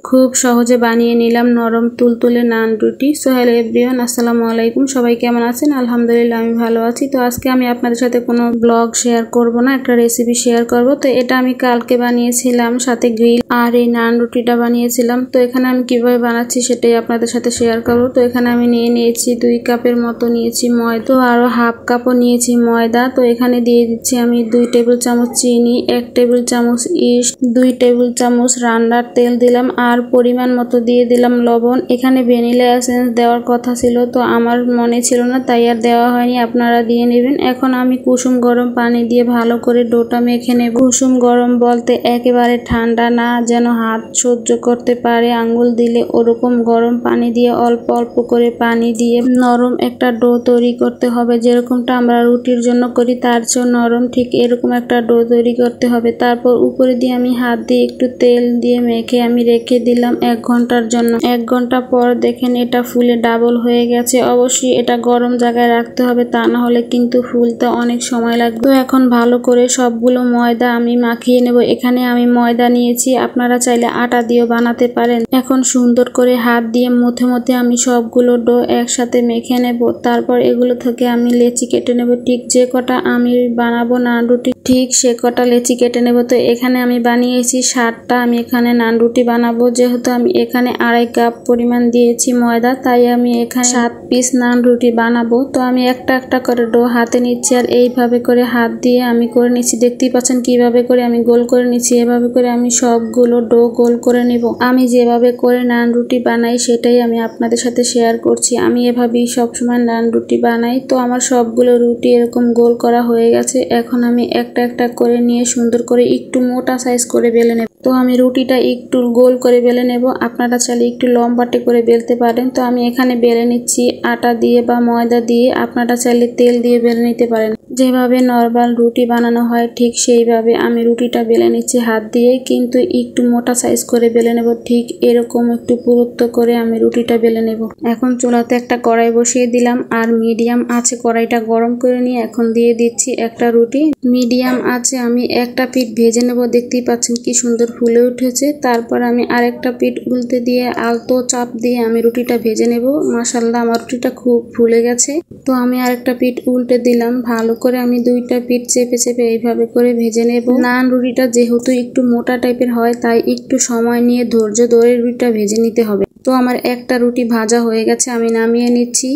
খুব সহজে বানিয়ে নিলাম নরম তুলতুলে নান রুটি। সো হ্যালো এভরিওয়ান, আসসালামু আলাইকুম। সবাই কেমন আছেন? আলহামদুলিল্লাহ আমি ভালো আছি। তো আজকে আমি আপনাদের সাথে কোনো ব্লগ শেয়ার করব না, একটা রেসিপি শেয়ার করব। তো এটা আমি কালকে বানিয়েছিলাম, সাথে গ্রিল আর এই নান রুটিটা বানিয়েছিলাম। তো এখানে আমি কিভাবে বানাচ্ছি সেটাই আপনাদের সাথে শেয়ার করব। তো এখানে আমি নিয়েছি 2 কাপের মতো নিয়েছি ময়দা, আরো হাফ কাপও নিয়েছি ময়দা। তো এখানে দিয়ে দিচ্ছি আমি 2 টেবিল চামচ চিনি, 1 টেবিল চামচ ইস্ট, 2 টেবিল চামচ রান্নার তেল দিলাম, আর পরিমাণ মতো দিয়ে দিলাম লবণ। এখানে ভ্যানিলা এসেন্স দেওয়ার কথা ছিল, তো আমার মনে ছিল না, তাই আর দেওয়া হয়নি, আপনারা দিয়ে নেবেন। এখন আমি কুসুম গরম পানি দিয়ে ভালো করে ডোটা মেখে নেব। কুসুম গরম বলতে একেবারে ঠান্ডা না, যেন হাত সহ্য করতে পারে আঙ্গুল দিলে, ওরকম গরম পানি দিয়ে অল্প অল্প করে পানি দিয়ে নরম একটা ডো তৈরি করতে হবে। যেরকমটা আমরা রুটির জন্য করি তার চেয়েও নরম, ঠিক এরকম একটা ডো তৈরি করতে হবে। তারপর উপরে দিয়ে আমি হাত দিয়ে একটু তেল দিয়ে মেখে আমি রেখে দিলাম 1 ঘন্টার জন্য। 1 ঘন্টা পর দেখেন এটা ফুলে ডাবল হয়ে গেছে। অবশ্যই এটা গরম জায়গায় রাখতে হবে, তা না হলে কিন্তু ফুলতে অনেক সময় লাগবে। তো এখন ভালো করে সবগুলো ময়দা আমি মাখিয়ে নেব। এখানে আমি ময়দা নিয়েছি, আপনারা চাইলে আটা দিয়েও বানাতে পারেন। এখন সুন্দর করে হাত দিয়ে মধ্যে মধ্যে আমি সবগুলো ডো একসাথে মেখে নেব। তারপর এগুলো থেকে আমি লেচি কেটে নেব। ঠিক যে কটা আমি বানাবো নান রুটি, ঠিক সে কটা লেচি কেটে নেব। তো এখানে আমি বানিয়েছি 60টা। আমি এখানে নান রুটি বানাবো, যেহেতু আমি এখানে 2.5 কাপ পরিমাণ দিয়েছি ময়দা, তাই আমি এখানে 7 পিস নান রুটি বানাবো। তো আমি একটা একটা করে ডো হাতে নিচ্ছি, আর এইভাবে করে হাত দিয়ে আমি করে নিচ্ছি। দেখতেই পাচ্ছেন কিভাবে করে আমি গোল করে নিচ্ছি। এভাবে করে আমি সবগুলো ডো গোল করে নিব। আমি যেভাবে করে নান রুটি বানাই সেটাই আমি আপনাদের সাথে শেয়ার করছি। আমি এভাবেই সবসময় নান রুটি বানাই। তো আমার সবগুলো রুটি এরকম গোল করা হয়ে গেছে। এখন আমি একটা একটা করে নিয়ে সুন্দর করে একটু মোটা সাইজ করে বেলে নেব। তো আমি রুটিটা একটু গোল করে বেলে নেব, আপনারা চাইলে একটু লম্বাটে করে বেলতে পারেন। তো আমি এখানে বেলে নিচ্ছি আটা দিয়ে বা ময়দা দিয়ে, আপনারা চাইলে তেল দিয়ে বেলে নিতে পারেন। যেভাবে নরমাল রুটি বানানো হয় ঠিক সেইভাবে আমি রুটিটা বেলে নিচ্ছি হাত দিয়ে, কিন্তু একটু মোটা সাইজ করে বেলে নেব। ঠিক এরকম একটু পুরুত্ব করে আমি রুটিটা বেলে নেব। এখন চুলাতে একটা কড়াই বসিয়ে দিলাম, আর মিডিয়াম আছে কড়াইটা গরম করে নিয়ে এখন দিয়ে দিচ্ছি একটা রুটি। মিডিয়াম আছে আমি একটা পিঠ ভেজে নেব। দেখতেই পাচ্ছেন কি সুন্দর ফুলে উঠেছে। তারপর আমি আরেকটা পিঠ উল্টে দিয়ে আলতো চাপ দিয়ে আমি রুটিটা ভেজে নেব। মাশাআল্লাহ আমার রুটিটা খুব ফুলে গেছে। তো আমি আরেকটা পিঠ উল্টে দিলাম, ভালো করে আমি 2টা পিঠ চেপে চেপে এইভাবে করে ভেজে নেব। নান রুটিটা যেহেতু একটু মোটা টাইপের হয়, তাই একটু সময় নিয়ে ধৈর্য ধরে রুটিটা ভেজে নিতে হবে। তো আমার একটা রুটি ভাজা হয়ে গেছে, আমি নামিয়ে নিচ্ছি।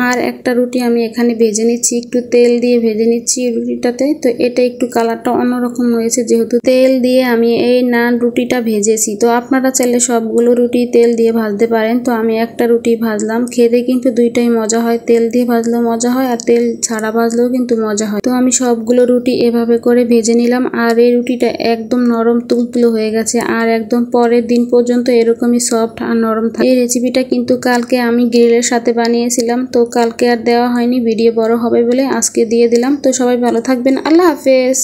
আর একটা রুটি আমি এখানে ভেজে নিচ্ছি, একটু তেল দিয়ে ভেজে নিচ্ছি রুটিটাতে। তো এটা একটু কালারটা অন্যরকম হয়েছে, যেহেতু তেল দিয়ে আমি এই নান রুটিটা ভেজেছি। তো আপনারা চাইলে সবগুলো রুটি তেল দিয়ে ভাজতে পারেন। তো আমি একটা রুটি ভাজলাম, খেতে কিন্তু দুইটাই মজা হয়, তেল দিয়ে ভাজলেও মজা হয় আর তেল ছাড়া ভাজলেও কিন্তু মজা হয়। তো আমি সবগুলো রুটি এভাবে করে ভেজে নিলাম, আর এই রুটিটা একদম নরম তুলতুলে হয়ে গেছে, আর একদম পরের দিন পর্যন্ত এরকমই সফট আর নরম থাকে। এই রেসিপিটা কিন্তু কালকে আমি গ্রিলের সাথে বানিয়েছিলাম, তো কালকে আর দেওয়া হয়নি, ভিডিও বড় হবে বলে আজকে দিয়ে দিলাম। তো সবাই ভালো থাকবেন, আল্লাহ হাফেজ।